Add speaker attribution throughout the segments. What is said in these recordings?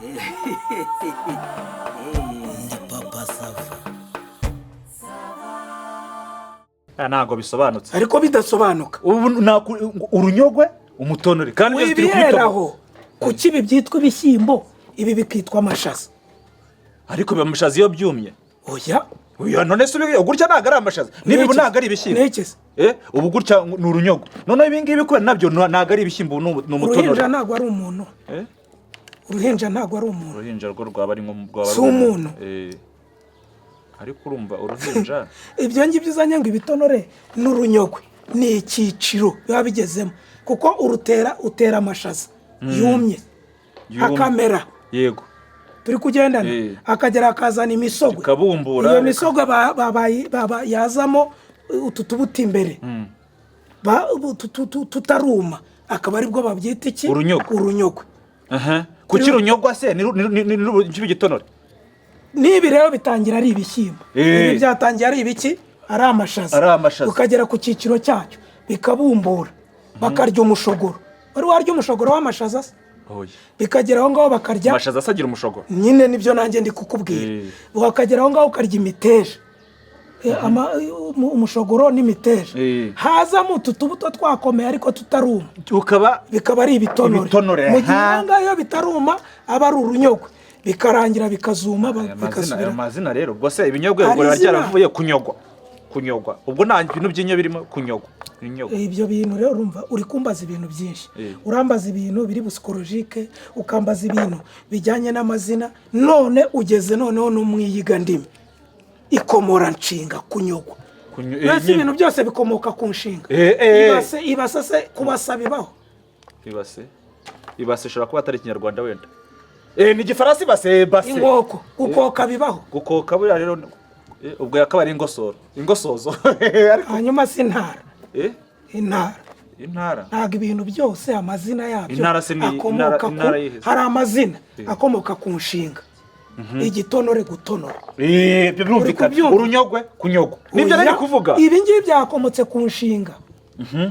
Speaker 1: Ndi papa sava.
Speaker 2: Ntago bisobanutse
Speaker 3: ariko bidasobanuka.
Speaker 2: ubu urunyogwe umutonore kandi byose turi
Speaker 3: kubiteraho kuki ibi byitwa ibishyimbo ibi bikitwa amashaza
Speaker 2: ariko biba amashaza iyo byumye.
Speaker 3: oya
Speaker 2: none se gutya ntago ari amashaza niba ubu ntago ari ibishyimbo ubu gutya ni urunyogwe noneho ibi ngibi kubera nabyo ntago ari ibishyimbo ni umutonore.
Speaker 3: uruhinja ntago ari umuntu. uruhinja ntago ari umuntu.
Speaker 2: uruhinja rwo rwaba ari
Speaker 3: si umuntu.
Speaker 2: ariko urumva uruhinja
Speaker 3: ibyo ngibyo uzanye ngo ibitonore n'urunyogwe ni icyiciro biba bigezemo kuko utera amashaza yumye akamera.
Speaker 2: yego
Speaker 3: turi kugendana akagera akazana imisogwe
Speaker 2: ikabumbura
Speaker 3: iyo misogwe yazamo utu tubuto imbere tutaruma akaba aribwo babyita iki urunyogwe.
Speaker 2: kuki urunyogwa se ni igitonore
Speaker 3: n'ibi rero bitangira ari ibishyimbo ibi byatangiye ari ibiki ari amashaza ukagera ku cyiciro cyacyo bikabumbura bakarya umushogoro. wari warya umushogoro w'amashaza se bikagera aho ngaho bakarya
Speaker 2: amashaza asagira umushogoro
Speaker 3: nyine nibyo nanjye ndi kukubwira. bakagera aho ngaho ukarya imiteja umushogoro n'imiteja hazamo utu tubuto twakomeye ariko tutaruma bikaba ari ibitonore. mu gihe aho ngaho iyo bitaruma aba ari urunyogwe bikarangira bikazuma bikasubira.
Speaker 2: amazina rero ubwo se ibinyogwe ubwo byaravuye kunyogwa ubwo nta bintu by'inyo birimo kunyogwa.
Speaker 3: ibyo bintu rero urumva uri kumbaza ibintu byinshi urambaza ibintu biri busikolojike ukambaza ibintu bijyanye n'amazina none ugeze noneho no mu iyigandimi ikomora nshinga kunyogwa. mbese ibintu byose bikomoka ku nshinga. ibase se kubasa bibaho.
Speaker 2: ibase ishobora kuba atari ikinyarwanda wenda ni igifaransa base
Speaker 3: inkoko gukoka bibaho.
Speaker 2: gukoka buriya rero ubwo yakaba ari ingosozo
Speaker 3: hanyuma si intara.
Speaker 2: intara
Speaker 3: ntabwo ibintu byose amazina yabyo
Speaker 2: akomoka
Speaker 3: hari amazina akomoka ku nshinga. igitonore gutonora
Speaker 2: urunyogwe kunyogwa nibyo nari kuvuga.
Speaker 3: ibi ngibi byakomotse ku nshinga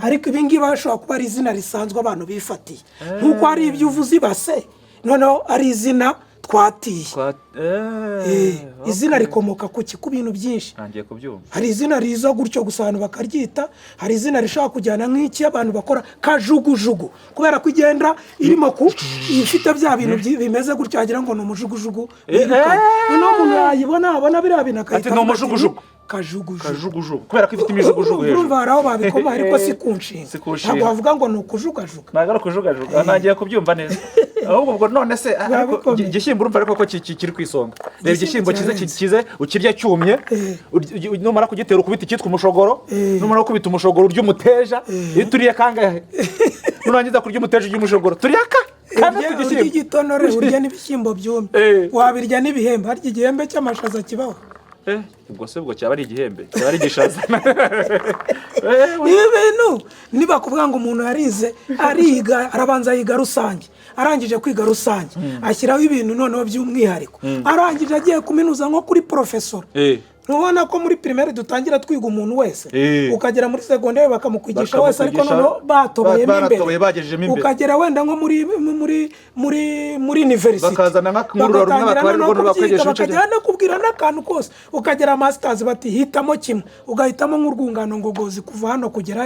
Speaker 3: ariko ibi ngibi bashobora kuba ari izina risanzwe abantu bifatiye nk'uko hari ibyo uvuze ibase noneho ari izina twatiye. izina rikomoka ku bintu byinshi. hari izina riza gutyo gusa abantu bakaryita hari izina rishaka kujyana nk'iki abantu bakora kajugujugu kubera ko igenda irimo ifite bya bintu bimeze gutyo wagira ngo ni umujugujugu noneho umuntu yayibona abona biriya bintu akahita
Speaker 2: ni umujugujugu kajugujugu kubera ko ifite imijugujugu hejuru.
Speaker 3: urumva hari aho babikoma ariko si ku nshinga ntabwo bavuga ngo ni ukujugajuga.
Speaker 2: ntabwo ari ukujugajuga ntagiye kubyumva neza ahubwo ubwo none se igishyimbo urumva ariko ko kiri ku isonga. reba igishyimbo kize ukirya cyumye numara kugitera ukubita icyitwa umushogoro numara gukubita umushogoro urya umuteja iyo turiye kangahe nurangiza kurya umuteja urya umushogoro turiye kandi
Speaker 3: urya igitonore urya n'ibishyimbo byumye wabirya n'ibihembe harya igihembe cy'amashaza kibaho.
Speaker 2: ubwo se ubwo cyaba ari igihembe cyaba ari igishaza.
Speaker 3: ibi bintu niba kuvuga ngo umuntu yarize ariga arabanza yiga rusange arangije kwiga rusange ashyiraho ibintu noneho by'umwihariko arangije agiye kuminuza nko kuri porofesora. ntubona ko muri primaire dutangira twiga umuntu wese ukagera muri segonderi bakamukwigisha wese ariko noneho batoboyemo imbere ukagera wenda nko muri university
Speaker 2: bakazana nk'akamurura rumwe
Speaker 3: bakagera no kubwira n'akantu kose ukagera masters bati hitamo kimwe ugahitamo nk'urwungano ngogozi kuva hano kugera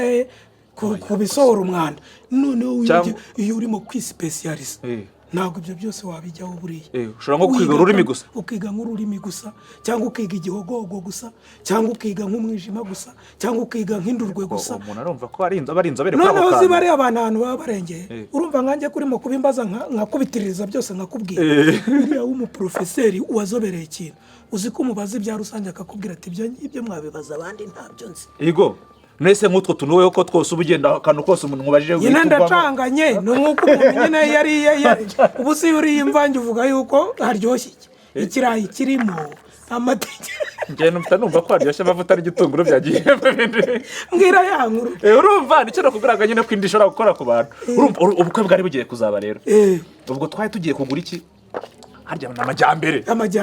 Speaker 3: ku bisohora umwanda. noneho iyo urimo kwispecialize ntabwo ibyo byose wabijyaho buriya.
Speaker 2: ushobora nko kwiga ururimi gusa
Speaker 3: ukiga nk'ururimi gusa cyangwa ukiga igihogogo gusa cyangwa ukiga nk'umwijima gusa cyangwa ukiga nk'indurwe gusa.
Speaker 2: umuntu arumva ko ari inzobere
Speaker 3: noneho uzi bariya abantu baba barengeye urumva nkanjye kurimo kubimbaza nkakubitiririza byose nkakubwira uriya w'umuprofeseri wazobereye ikintu uzi ko umubaza ibya rusange akakubwira ati ibyo mwabibaza abandi ntabyo nzi.
Speaker 2: yego nese nk'utwo tunuweho ko twose uba ugenda akantu kose umuntu mubajije
Speaker 3: nyine ndacanganye ni nk'uko umuntu nyine yariye ubu si uriye imvange uvuga yuko haryoshye ikirayi kirimo amateke
Speaker 2: njye numva ko haryoshye amavuta n'igitunguru byagiye
Speaker 3: mbwira ya nkuru
Speaker 2: urumva nicyo nakubwiraga nyine ko indi ishobora gukora ku bantu. urumva ubukwe bwari bugiye kuzaba rero ubwo twari tugiye kugura iki harya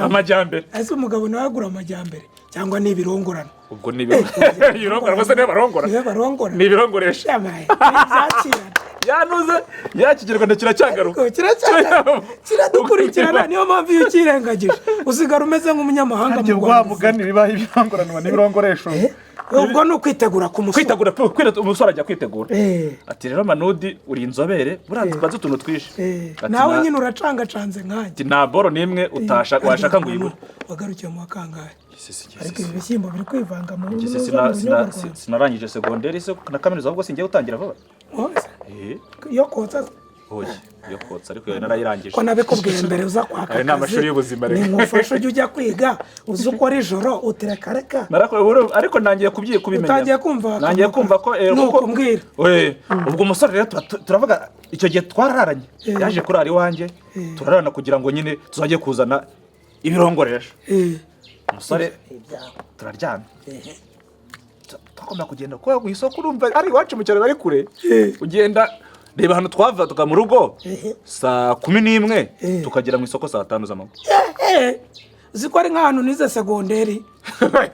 Speaker 2: amajyambere
Speaker 3: ese umugabo nawe agura amajyambere cyangwa ni ibirongorano.
Speaker 2: ubwo ni ibirongorano bose niyo barongora
Speaker 3: niyo barongora
Speaker 2: ni ibirongoresha
Speaker 3: ibyakirana
Speaker 2: yanuze yakigirwa kiracyagaruka
Speaker 3: kiradukurikirana niyo mpamvu iyo ukirengagije usigara umeze nk'umunyamahanga
Speaker 2: mu Rwanda mugani bibaye ibirangoranwa n'ibirongoresho
Speaker 3: ubwo ni ukwitegura ku musore
Speaker 2: umusore ajya kwitegura ati rero Manudi uri inzobere buranze utuntu twishe
Speaker 3: nawe nyine uracangacanze nkanjye
Speaker 2: nta boro n'imwe washaka ngo uyibure
Speaker 3: wagarukiye mu wakangahe ariko ibi bishyimbo biri kwivanga mu
Speaker 2: sinarangije segonderi se na kaminuza ahubwo singiye gutangira vuba
Speaker 3: iyo kotsa
Speaker 2: yo kotsa ariko narayirangije
Speaker 3: ko nabikubwiye mbere uza kwaka
Speaker 2: akazi n'amashuri y'ubuzima rero
Speaker 3: ngufasha ujya kwiga uzi ukora ijoro utereka
Speaker 2: ariko nangiye kubimenya
Speaker 3: utangiye
Speaker 2: kumva ko
Speaker 3: nuko mbwira
Speaker 2: ubwo umusore rero turavuga icyo gihe twararanye yaje kurara iwanjye turarana kugira ngo nyine tuzajye kuzana ibirongoresho umusore turaryamye twagomba kugenda kuko mu isoko urumva ari iwacu mu cyaro bari kure ugenda reba hano twava tuka mu rugo saa 11 tukagera mu isoko saa 5 z'amanywa
Speaker 3: uzi ko ari nk'ahantu nize segonderi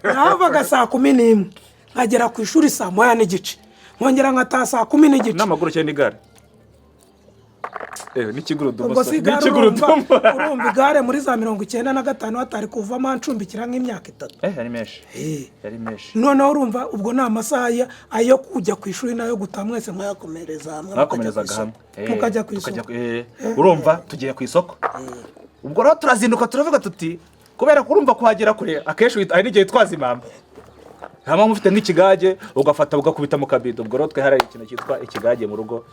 Speaker 3: navaga saa 11 nkagera ku ishuri saa 1:30 nkongera nkataha saa 10:30
Speaker 2: n'amaguru cyane n'igare n'ikigurudumu
Speaker 3: urumva igare muri za 95 hatari kuvamo ancumbikira nk'imyaka 3
Speaker 2: yari menshi
Speaker 3: noneho urumva ubwo ni amasaha ayo kujya ku ishuri nayo guta mwese mwakomereza
Speaker 2: hamwe
Speaker 3: mukajya ku isoko
Speaker 2: urumva tugiye ku isoko ubwo rero turazinduka turavuga tuti kubera ko urumva kuhagera kure akenshi hari n'igihe twaza impamba hama mufite nk'ikigage ugafata ugakubita mu kabido ubwo rero twe hari ikintu cyitwa ikigage mu rugo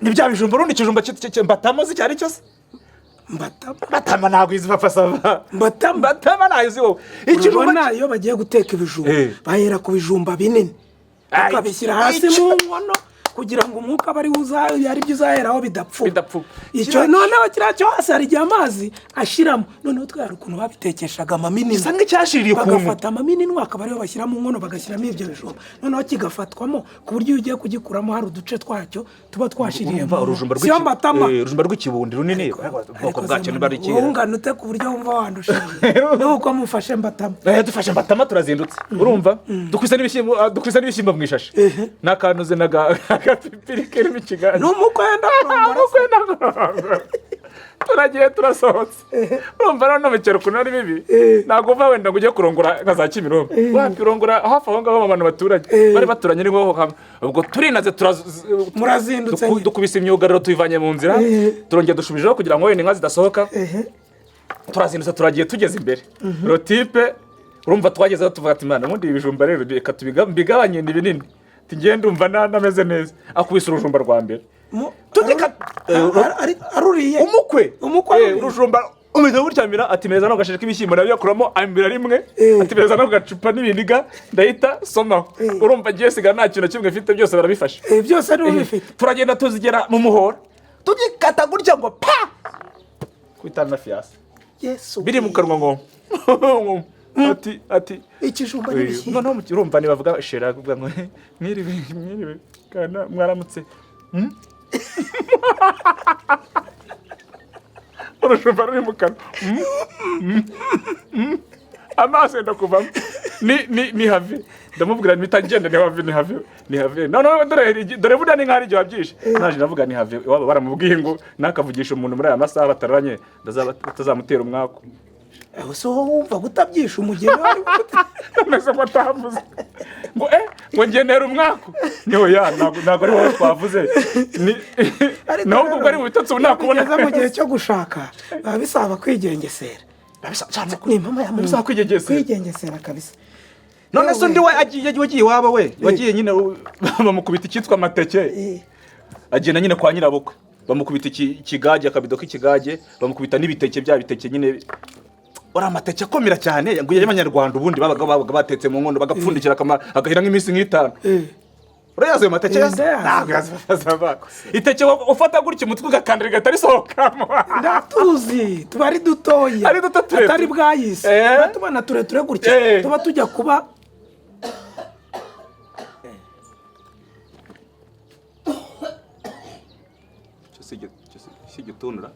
Speaker 2: ni bya bijumba urundi kijumba mbatamo zi cyari cyose mbatama ntabwo izi papa sava mbatama ntayo uzi wowe
Speaker 3: ikijumba nayo bagiye guteka ibijumba bahera ku bijumba binini bakabishyira hasi mu nkono kugira ngo umwuka bari ari byo uzaheraho bidapfuba icyo noneho kiriya cyo hasi hari igihe amazi ashiramo noneho twari ukuntu babitekeshaga amaminini
Speaker 2: bisa nk'icyashiriye ukuntu
Speaker 3: bagafata amaminini akaba ariyo bashyira mu nkono bagashyiramo ibyo bijumba noneho kigafatwamo ku buryo iyo ugiye kugikuramo hari uduce twacyo tuba twashiriyemo
Speaker 2: siyo mbatama urujumba rw'ikibundi runini ubwoko bwacyo niba ari ikihe
Speaker 3: ungana ute ku buryo wumva wandushije nuko mufashe mbatama
Speaker 2: dufashe mbatama turazindutse urumva dukwiza n'ibishyimbo mu ishashi n'akanuze agapipiri kirimo ikiganza
Speaker 3: n'umukwenda
Speaker 2: turagiye turasohotse urumva rero no mu cyaro ukuntu ari bibi ntabwo uva wenda ngo ujye kurongora nka za Kimironko wakirongora hafi aho ngaho abantu baturage bari baturanye ni ngoho hamwe ubwo turinaze
Speaker 3: murazindutse
Speaker 2: dukubise imyugariro tuyivanye mu nzira turongera dushubijeho kugira ngo wenda inka zidasohoka turazindutse turagiye tugeze imbere rotipe urumva twagezeho tuvuga ati mana ubundi ibijumba rero reka tubigabanye ni binini ngende umva nameze neza akubise urujumba rwa mbere tudeka
Speaker 3: aruriye
Speaker 2: umukwe urujumba umeze gutyamira ati meza no gashije k'ibishyimbo nabyo yakuramo ambira rimwe ati meza no gacupa n'ibiniga ndahita somaho urumva giye siga nta kintu kimwe mfite byose barabifashe
Speaker 3: byose ari ubifite
Speaker 2: turagenda tuzigera mu muhora tugikata gutya ngo pa kwitana fiasa
Speaker 3: Yesu
Speaker 2: biri mu kanwa ngo ati
Speaker 3: ikijumba n'ibishyimbo
Speaker 2: noneho urumva nibavuga shera kuvuga ngo mwiriwe kana mwaramutse urujumba ruri mu kanwa amaso yenda kuvamo ni have ndamubwira ntitagenda ni have noneho dore burya ni nk'ari igihe wabyishe naje navuga ni have waba baramubwiye ngo nakavugisha umuntu muri aya masaha bataranye ndazamutera umwaku
Speaker 3: so wumva gutabyisha umugeni wari
Speaker 2: nese ko atavuze ngo ngenera umwaku niho ntabwo ari wowe twavuze nubwo ubwo ari mu bitotsi ubu nakubona
Speaker 3: mu gihe cyo gushaka biba bisaba kwigengesera ni mama ya
Speaker 2: bisaba
Speaker 3: kwigengesera kabisa
Speaker 2: none se undi we wagiye iwabo we wagiye nyine bamukubita icyitwa amateke agenda nyine kwa nyirabukwe bamukubita ikigage akabido k'ikigage bamukubita n'ibiteke bya biteke nyine ora amateke akomera cyane ngo y'abanyarwanda ubundi babaga batetse mu nkondo bagapfundikira agahira nk'iminsi nk'itanu urayaze ayo mateke ntabwo yazava iteke ufata gutya umutwe ugakandira gatari sohokamo
Speaker 3: ndatuzi tuba ari dutoya
Speaker 2: ari duto turebe
Speaker 3: atari bwayise tubana tureture gutya tuba tujya kuba
Speaker 2: si gitunura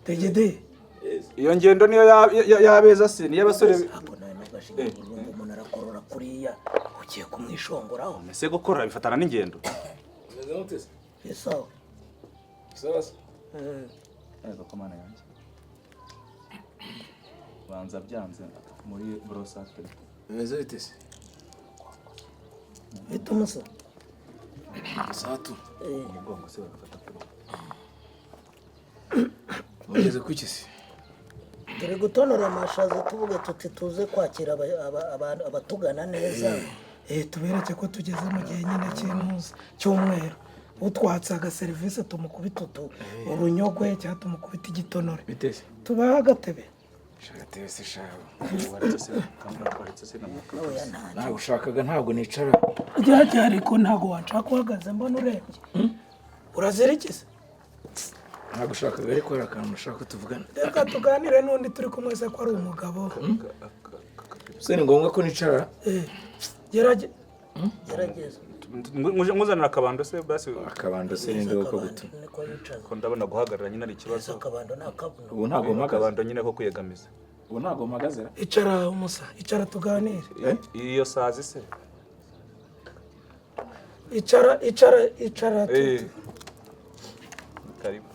Speaker 3: tegede
Speaker 2: iyo ngendo niyo yabeza se niyo abasore
Speaker 1: umuntu arakorora kuriya
Speaker 3: ugiye kumwishongoraho
Speaker 2: ese gukora bifatana n'ingendo
Speaker 3: isawa
Speaker 2: yego komana yanjye banza byanze muri brosate
Speaker 4: bimeze bite se
Speaker 3: bita umusa
Speaker 4: satu
Speaker 2: umugongo se bagafata kuri
Speaker 4: mugeze kuki se
Speaker 3: turi gutonora amashaza tuvuge tuti tuze kwakira abatugana neza tubereke ko tugeze mu gihe nyine cy'umweru utwatsaga serivisi tumukubita urunyogwe cyangwa tumukubita igitonore
Speaker 4: biteze
Speaker 3: tubaha agatebe
Speaker 4: shagatebe se shaho
Speaker 2: waretse se kamwaretse se namuka
Speaker 4: ntabwo ushakaga ntabwo nicara
Speaker 3: ryajya ariko ntabwo wanshaka uhagaze mbona urebye urazirikiza
Speaker 4: ntabwo ushakaga ariko hari akantu ushaka ko tuvugana
Speaker 3: reka tuganire n'undi turi kumwe se ko ari umugabo
Speaker 4: se ni ngombwa ko nicara
Speaker 3: gerageza
Speaker 2: nguzanira akabando se basi
Speaker 4: akabando se ninde ko gutuma
Speaker 2: ko ndabona guhagarara nyine ari ikibazo
Speaker 3: akabando nakabuno
Speaker 4: ubu ntabwo mpagaze
Speaker 2: akabando nyine ko kwiyegamiza
Speaker 4: ubu ntabwo mpagaze
Speaker 3: icara umusa icara tuganire
Speaker 2: iyo sazi se
Speaker 3: icara
Speaker 2: karibu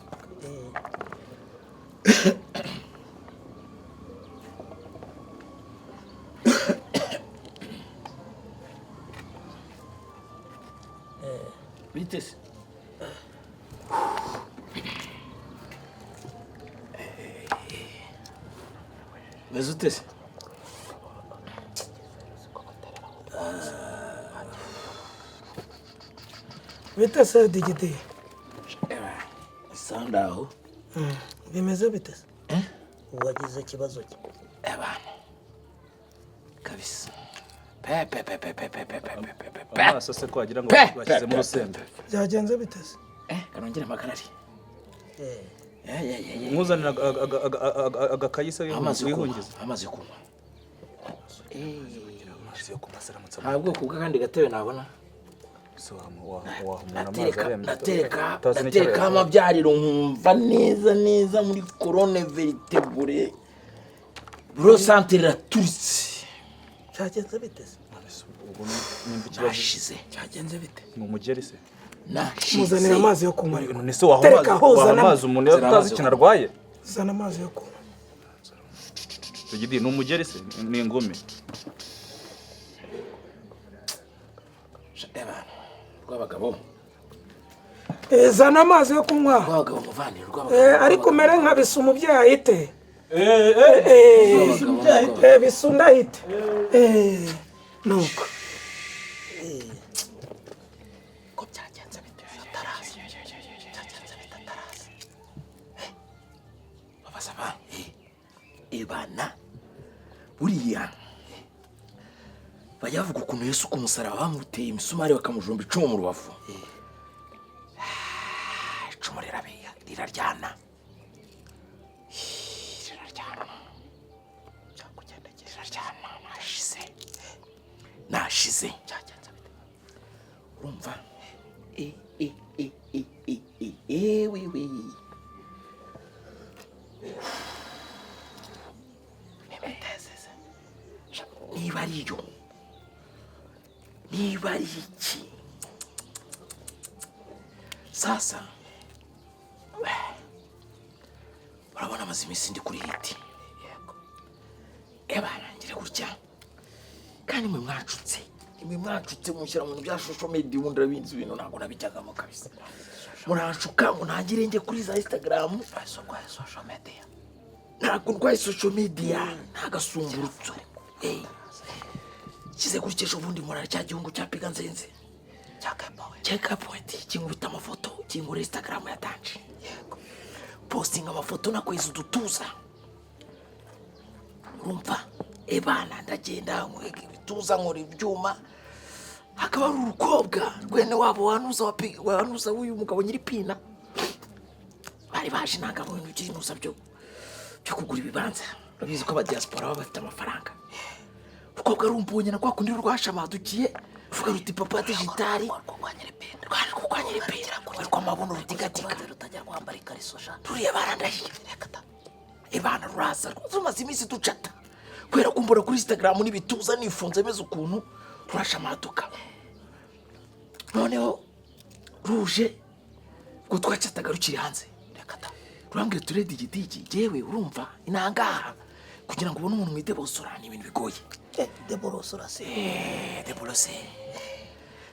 Speaker 4: bite se meze ute se
Speaker 3: bite se digidi
Speaker 4: isandaho
Speaker 3: bimeze bite se wagize ikibazo cye
Speaker 4: abantu kabisa
Speaker 2: amaso se ko wagira ngo bashyizemo urusenda
Speaker 3: byagenze bite se
Speaker 4: kanongera amagarari
Speaker 2: nkuzanira agakayi se wihungiza
Speaker 4: amaze kunywa
Speaker 2: amazi yo kumasaramutsa
Speaker 4: nta bwoko bw'akandi gatebe nabona natereka amabyariro nkumva neza muri korone veritebure buro santere iraturitse
Speaker 3: byagenze bite se
Speaker 4: nashize
Speaker 3: byagenze bite
Speaker 2: ni umugeri se
Speaker 3: muzanira amazi yo kunywa
Speaker 2: none se waha amazi umuntu utazi ikintu arwaye
Speaker 3: zana amazi yo kunywa
Speaker 2: tugidi ni umugeri se ni ingumi
Speaker 4: rw'abagabo
Speaker 3: zana amazi yo kunywa
Speaker 4: rw'abagabo muvandire rw'abagabo
Speaker 3: ariko umere nka bisa umubyeyi ahite bisa undi ahite nuko
Speaker 4: ko byagenze bite atarazi babaza ba ebana buriya bajya bavuga ukuntu Yesu ku musaraba bamuteye imisumari bakamujomba icumu mu rubavu icumu riraryana nashize urumva wewe niba ari iki sasa urabona amaze iminsi ndi kuri hiti barangire gutya kandi mwe mwacutse mushyira mu bintu bya social media ubundi urabinzi ibintu ntabwo nabijyagamo kabisa muranshuka ngo ntangire njye kuri za Instagram ntabwo ndwaye social media ntagasumburutso kize kurikesha ubundi murara cya gihungu cya piga nzenze cyaka point kingubita amafoto kingura Instagram yatanje posting amafoto nakweza udutuza urumva ebana ndagenda ibituza nkora ibyuma hakaba ari urukobwa rwene wabo wanuza w'uyu mugabo nyiri pina bari baje nangabo ibintu by'inuza byo kugura ibibanza urabizi ko abadiaspora baba bafite amafaranga urukobwa rumbonye na kwa kundi rwashamadukiye ruvuga ruti papa digitali rwanya repera rwa mabuno rutigatika rutajya kwambara ikariso sha turiye barandahiye ebana ruraza rumaze iminsi ducata kubera kumbura kuri Instagram n'ibituza nifunze meze ukuntu rurasha amaduka noneho ruje ngo twacataga rukiri hanze rurambwira ture digidigi jewe urumva inangaha kugira ngo ubone umuntu mwidebosora ni ibintu bigoye
Speaker 1: deborosora se
Speaker 4: deborose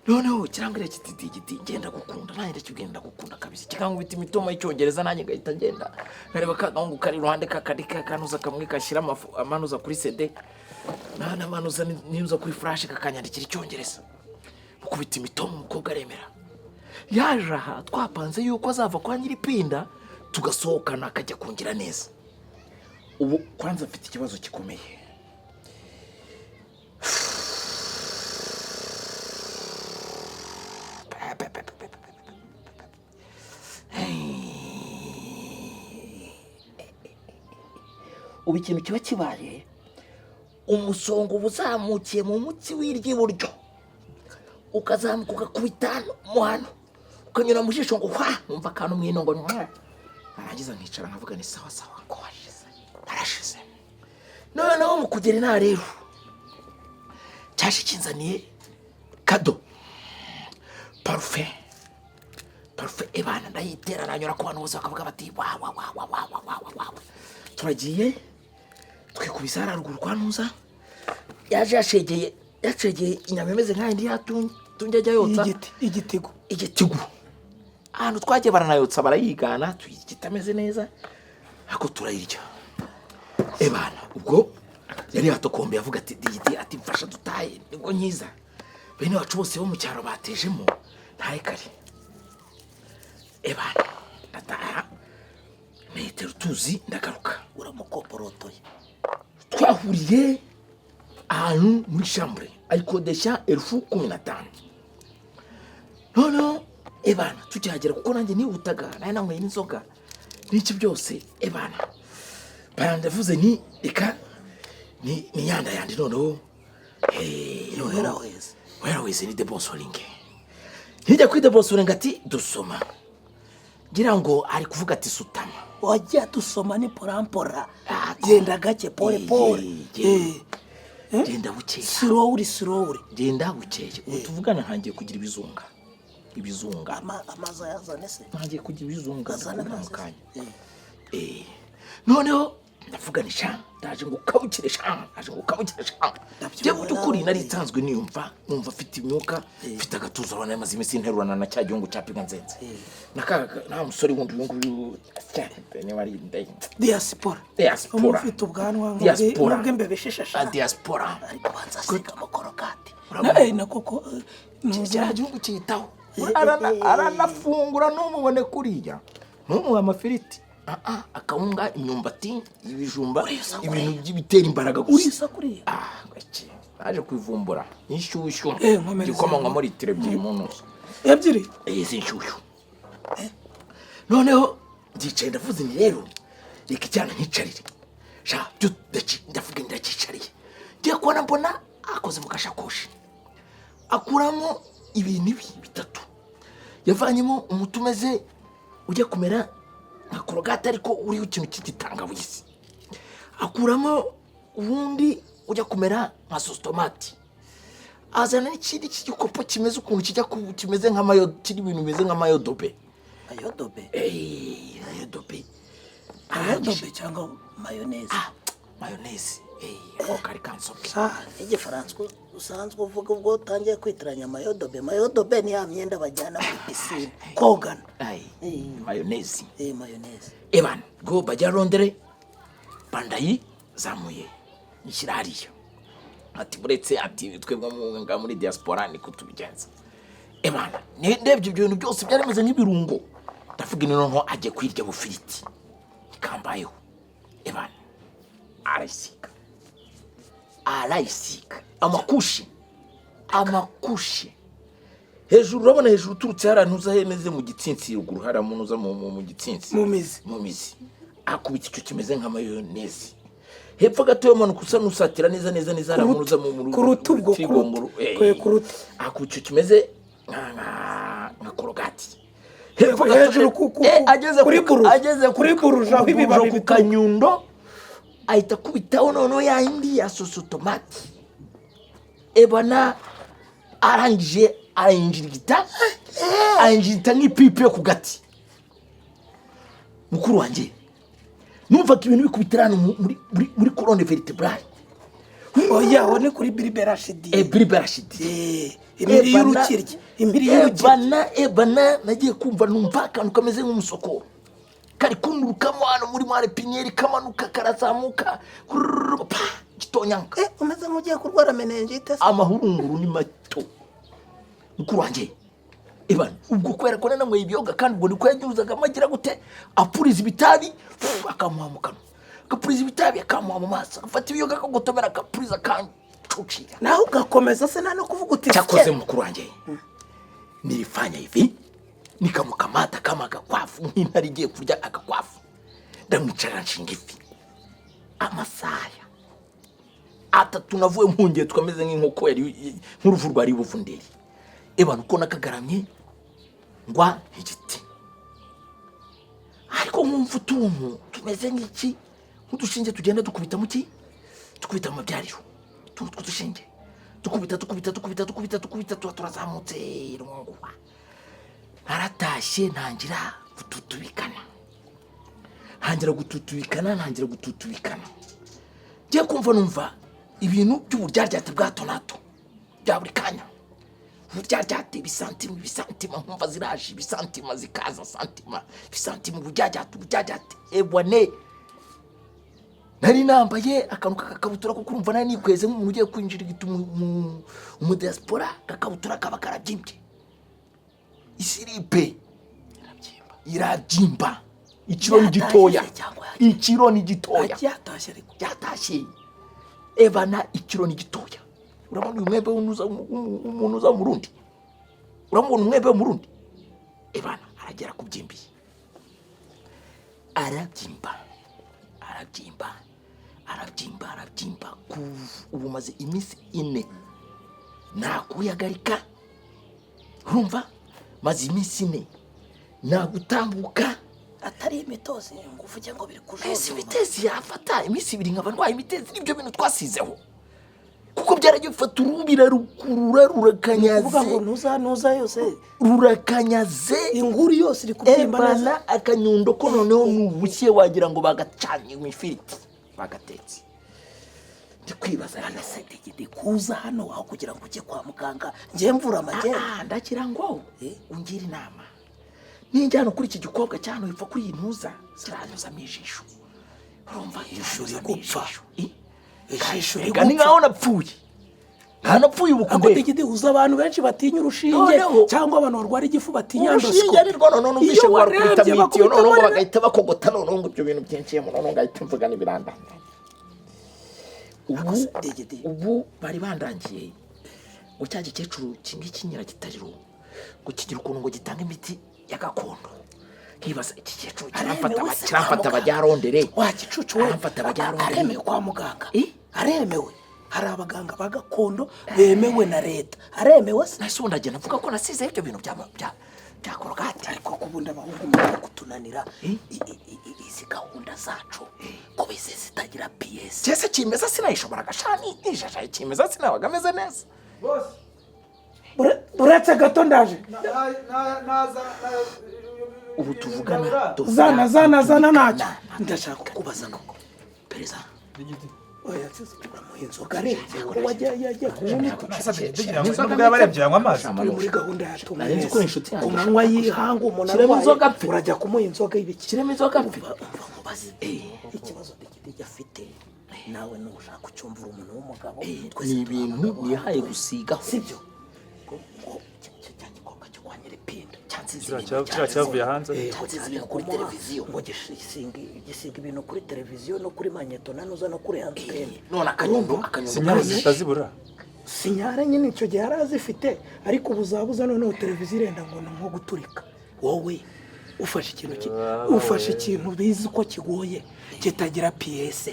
Speaker 4: noneho kirambwira kiti digidi ngenda gukunda nanjye ndakigenda gukunda kabisa kikankubita imitoma y'icyongereza nanjye ngahita ngenda nkareba kagahungu kari iruhande kakadika kanuza kamwe kashyira amanuza kuri CD n'amanuza ninuza kuri flash kakanyandikira icyongereza mukubita imitoma umukobwa aremera yaje aha twapanze yuko azava kwa nyiripinda tugasohokana akajya kungira neza ubu kwanza afite ikibazo gikomeye ubu ikintu kiba kibaye umusongo uzamukiye mu mutsi w'iry'iburyo ukazamuka ugakubita mo hano ukanyura mu jisho ngo numva akantu mwino ngo narangiza nkicara nkavuga ni sawa sawa ko harashize noneho mu kugera inaha rero cyaje kinzaniye kado parufe ebana ndayitera nanyura ku bantu bose bakavuga bati wa turagiye twikubisa haruguru kwa ntuza yaje yacegeye inyama imeze nk'ayo ndi yatunjya ajya yotsa igitigu ahantu twagiye baranayotsa barayigana tuyigita ameze neza ariko turayirya ebana ubwo yari yatokombe avuga ati digiti ati mfasha dutaye nibwo nkiza bene wacu bose bo mu cyaro batejemo ntaye kare ebana ndataha metero tuzi ndagaruka
Speaker 1: uramukoporotoye
Speaker 4: twahuriye ahantu muri chambre ayikodesha 15,000 noneho ebana tujyagera kuko nanjye nihutaga naye nanyweye n'inzoga n'iki byose ebana barandavuze ni reka ni yanda yandi noneho wera wese ni debosoringe ntijya kuri debosoringe ati dusoma ngira ngo ari kuvuga ati sutama
Speaker 1: wajya dusoma ni porampora genda gake pole
Speaker 4: genda bukeya
Speaker 1: slowly
Speaker 4: genda bukeya utuvugana ntangiye kugira ibizunga
Speaker 1: amaza yazane se
Speaker 4: ntangiye kugira ibizunga mu kanya noneho ndavuganisha ndaje ngo kabukire byo byukuri nari nsanzwe numva afite imyuka mfite agatuza abana amaze iminsi nterurana na cya gihungu cyapiga nzenze nta musore wundi nguyu cyane wari ndeye
Speaker 3: diaspora umufite ubwanwa
Speaker 4: diaspora
Speaker 3: mbebesheshasha
Speaker 4: diaspora
Speaker 1: ariko banza sika makorokati
Speaker 3: na koko
Speaker 4: cya gihungu cyitaho aranafungura n'umubone kuriya n'umuha amafiriti akawunga imyumbati ibijumba ibintu by'ibitera imbaraga
Speaker 3: urisa kuriya
Speaker 4: gake naje kwivumbura inshyushyu gikoma nka muri litiro 2 mu ntuzo
Speaker 3: ebyiri
Speaker 4: inshyushyu noneho ndicaye ndavuze ni rero reka cyane nkicarire byo ndavuga ndakicariye ngiye kubona mbona akoze mu gashakoshi akuramo ibintu bitatu yavanyemo umuti umeze ujya kumera nka korogate ariko uriho ikintu cy'igitangawizi akuramo ubundi ujya kumera nka sositomati azana n'ikindi cy'igikopo kimeze ukuntu kimeze nk'amayo kiri ibintu bimeze nk'amayodobe
Speaker 1: ayodobe cyangwa mayoneze
Speaker 4: mayoneze kari kansoke
Speaker 1: igifaransa usanzwe uvuga ubwo utangiye kwitiranya mayodobe ni ya myenda bajyana muri pisine kogana
Speaker 4: mayoneze
Speaker 1: ebana
Speaker 4: go bajya rondere bandayi zamuye nishyira hariya ati buretse ati twebwe muri diaspora niko tubigenza ebana ndebye ibyo bintu byose byaremeze nk'ibirungo ndavuga noneho ajye kwirya bufiriti ikambayeho ebana arayisika amakushi hejuru urabona hejuru turutse hari ahantu uzahemeze mu gitsinsi ruguru hari amuntu uza mu gitsinsi
Speaker 3: mu mizi
Speaker 4: akubita icyo kimeze nka mayoneze hepfo gato y'amanuka usa n'usatira neza hari amuntu uza mu
Speaker 3: kuruta ubwo kuruta
Speaker 4: akubita icyo kimeze nka korogati
Speaker 3: hejuru
Speaker 4: ageze kuri buruja ku kanyundo ahita kubitaho noneho yindi ya sosotomati ebana arangije arayinjirigita nk'ipipi yo ku gati. Mukuru wanjye numvaga ibintu bikubitira hano muri colonne vertebrale.
Speaker 3: Oya wone kuri Biriberashidi.
Speaker 4: Biriberashidi.
Speaker 3: Imiri y'urukirya.
Speaker 4: Ebana nagiye kumva numva akantu kameze nk'umusoko. Kari kunurukamo hano muri mare pinyeri kamanuka karazamuka. Gitonyanka.
Speaker 1: Umeze nk'ugiye kurwara meningite.
Speaker 4: Amahurunguru ni mato. Mukuru wanjye. Ebana ubwo kwera ko nanamwe ibiyoga kandi ubwo niko yagiruzaga amagira gute apuriza ibitabi akamuha mu kanwa. Kapuriza ibitabi akamuha mu maso. Afata ibiyoga akagotomera akapuriza kandi chuchia.
Speaker 1: Nawe ugakomeza se no kuvuga uti
Speaker 4: cyakoze mukuru wanjye. Nilifanya hivi nikamkamata kama akakwafu nk'intare igiye kurya akakwafu. Ndamwicara nshinga ifi. Amasaya. Ata tunavuye mpungiye tukameze nk'inkoko yari nk'uruvu rwari buvunderi. Ebana uko nakagaramye ngwa igiti. Ariko nkumva utuntu tumeze nk'iki nk'udushinge tugenda dukubita mu ki dukubita mu byariro tudushinge dukubita turazamutse runguwa. Naratashye ntangira gututubikana ngiye kumva numva ibintu by'uburyaryate bwa tonato bya buri kanya. Uburyaryate ibisantima nkumva ziraje ibisantima zikaza ibisantima uburyaryate ebwane. Nari nambaye akantu kakabutura ko kurumva nari nikweze nk'umuntu ugiye kwinjira mu diaspora. Kakabutura kaba karabyimbye. Isiripe irabyimba. Ikiro ni gitoya. Yatashye. Ebana ikiro ni gitoya. Urabona umwebe umuntu uza mu Burundi. Urabona umwebe mu Burundi. Ebana aragera kubyimbiye. Arabyimba ubu maze iminsi 4 nakuyagarika. Urumva maze iminsi 4 nagutambuka
Speaker 1: atari imitozi ngufu cyangwa biri kujojo.
Speaker 4: Ese imitezi yafata iminsi 2 nk'abarwaye imitezi nibyo bintu twasizeho. Kuko byaragiye fata urubira rukurura rurakanyaze.
Speaker 1: Kuvuga ngo nuza yose
Speaker 4: rurakanyaze
Speaker 1: inguri yose iri kubyimba neza.
Speaker 4: Akanyundo ko noneho nubushye wagira ngo bagacanye mu ifiriti bagatetse. Ndikwibaza
Speaker 1: hano se digidi kuza hano aho kugira ngo ujye kwa muganga ngiye mvura amagenda.
Speaker 4: Ndagira ngo ungira inama. Ninjyana kuri iki gikobwa cyane wipfa kuri iyi ntuza ziranyuza mu ijisho. Urumva
Speaker 1: ijisho rigupfa.
Speaker 4: Ijisho rigani ngaho napfuye. Ntanapfuye ubukunde.
Speaker 3: Digidi uza abantu benshi batinya urushinge cyangwa abantu barwara igifu batinya ndosiko.
Speaker 4: Urushinge ari rwo none numvishe warukubita mitiyo none ngo bagahita bakogota none ngo ibyo bintu byinshiyemo none ngahita mvuga n'ibiranda. Ubu bari bandangiye ngo cya gikecuru kingikinyira gitariro ngo kigira ukuntu ngo gitanga imiti ya gakondo. Nkibaza iki gikecuru kiramfata abajyarondere.
Speaker 3: Wa gicucu we
Speaker 4: aramfata abajyarondere.
Speaker 3: Aremewe kwa muganga. Aremewe. Hari abaganga ba gakondo bemewe na leta. Aremewe se.
Speaker 4: Nase ndagenda avuga ko nasize ibyo bintu bya korogate.
Speaker 3: Ariko kubunda abahungu mu kutunanira
Speaker 1: izi gahunda zacu ko bise zitagira PS.
Speaker 4: Cyese kimeza sinayishobora gashani nijaje kimeza sinabagameze neza.
Speaker 2: Boss
Speaker 3: uretse gato ndaje.
Speaker 4: Ubu tuvugana
Speaker 3: zana ntacyo.
Speaker 1: Ndashaka kubaza koko pereza.
Speaker 3: Oya cyose inzoga rero wajya
Speaker 2: nubwo yabarebye yanywa amazi.
Speaker 3: Muri gahunda yatumye
Speaker 4: nzi ko inshuti yanjye
Speaker 3: umanywa yihanga umuntu urajya kumuha inzoga y'ibiki.
Speaker 4: Kiremo inzoga mbi.
Speaker 1: Mubaze ikibazo digidi afite nawe nushaka kucyumvira umuntu w'umugabo.
Speaker 4: Ni ibintu nihaye gusiga
Speaker 1: sibyo
Speaker 2: cyavuye hanze.
Speaker 1: Kuri televiziyo ngo gisinga ibintu kuri televiziyo no kuri manyeto nanuza no kuri antene.
Speaker 4: None akanyundo
Speaker 2: sinyara zitazibura.
Speaker 3: Sinyara nyine icyo gihe yarazifite ariko ubuzabuza noneho televiziyo irenda ngo nko guturika. Wowe ufashe ikintu bizi ko kigoye kitagira PS.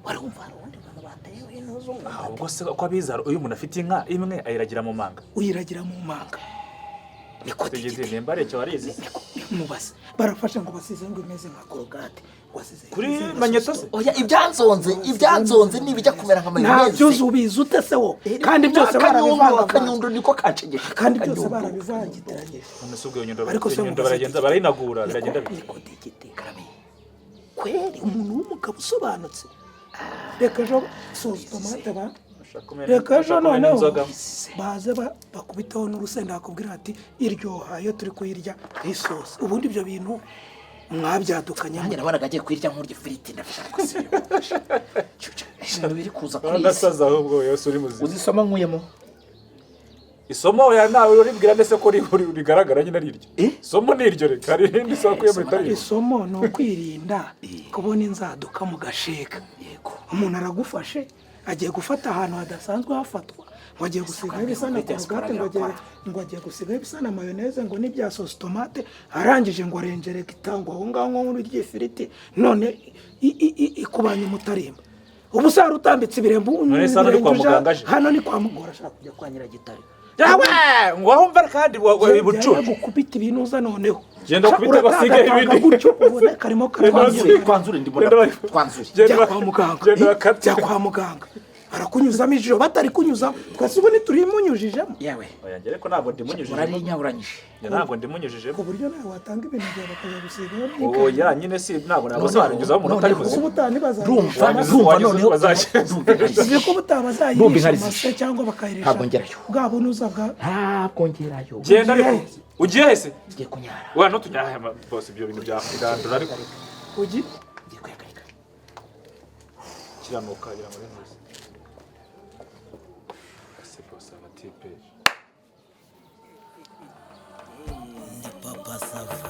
Speaker 1: Wari umva undi bantu bateye intuzo.
Speaker 2: Ubwo se ko abizara uyu muntu afite inka imwe ayiragira mu manga.
Speaker 3: Uyiragira mu manga.
Speaker 2: Niko digidi nimba arecyo warize.
Speaker 3: mubase barafashe ngo basize ngo imeze nka korogate
Speaker 2: kuri manyeto se
Speaker 4: oya ibyanzonze nibijya kumera nka mayoneze
Speaker 3: ntabyo ubizi ute se wo kandi byose barabivanga
Speaker 4: akanyundo niko kancegeje
Speaker 3: kandi byose barabivangitiranye
Speaker 2: none se ubwo nyundo baragenda barayinagura biragenda
Speaker 3: niko digitikame kweri umuntu w'umugabo usobanutse reka ejo soza tomate ba reka ejo noneho baze bakubitaho n'urusenda bakubwira ati iryoha iyo turi kuyirya isosi ubundi ibyo bintu mwabyadukanye
Speaker 4: nanjye nabonaga agiye kuyirya nk'urya ndashaka kusiba ibintu biri kuza kuri
Speaker 2: ndasaza ahubwo yose uri muzima
Speaker 4: uzisoma nkuyemo
Speaker 2: isomo ya nawe uribwira ndetse ko rigaragara nyine ari iryo isomo ni iryo reka hari irindi soko yo muri tari
Speaker 3: isomo ni ukwirinda kubona inzaduka mu gasheka yego umuntu aragufashe agiye gufata ahantu hadasanzwe hafatwa ngo agiye gusigaho ibisa na korogate ngo agiye gusigaho ibisa na mayoneze ngo n'ibya sosi tomate arangije ngo arengereke itangwa aho ngaho nk'urya ifiriti none ikubanye umutarimba ubu se hari utambitse ibirembo hano ni kwa mugora ashaka kujya kwa Nyiragitare
Speaker 2: yawe ngo wumva kandi ibucu
Speaker 3: gukubita ibintu uza noneho
Speaker 2: genda kubita basigaye ibindi
Speaker 3: gutyo ubone karimo
Speaker 4: twanzure ndibona twanzure
Speaker 3: jya kwa muganga arakunyuzamo ijisho batari kunyuzamo twese ubu ntiturimunyujijemo
Speaker 4: yewe
Speaker 2: oya ngere ko ntabwo ndimunyujije
Speaker 4: murari nyaburanyije
Speaker 2: ntabwo ndimunyujije
Speaker 3: ku buryo nawe watanga ibintu byawe bakajya gusigaho
Speaker 2: oya nyine si ntabwo nabasobanukizaho umuntu utari muzima
Speaker 3: ubutani
Speaker 4: rumva noneho
Speaker 3: uzi ko butabazayirisha amase cyangwa bakayirisha
Speaker 4: ntabwo ngerayo
Speaker 3: bwa bunuza bwa
Speaker 4: ntabwo ngerayo
Speaker 2: genda ariko ugiye hese
Speaker 4: ngiye kunyara
Speaker 2: oya ntutunyara bose ibyo bintu byakirandura ariko
Speaker 3: ugi
Speaker 4: ngiye kuyagarika
Speaker 2: kiranuka gira muri ntuzi
Speaker 1: Papa Sava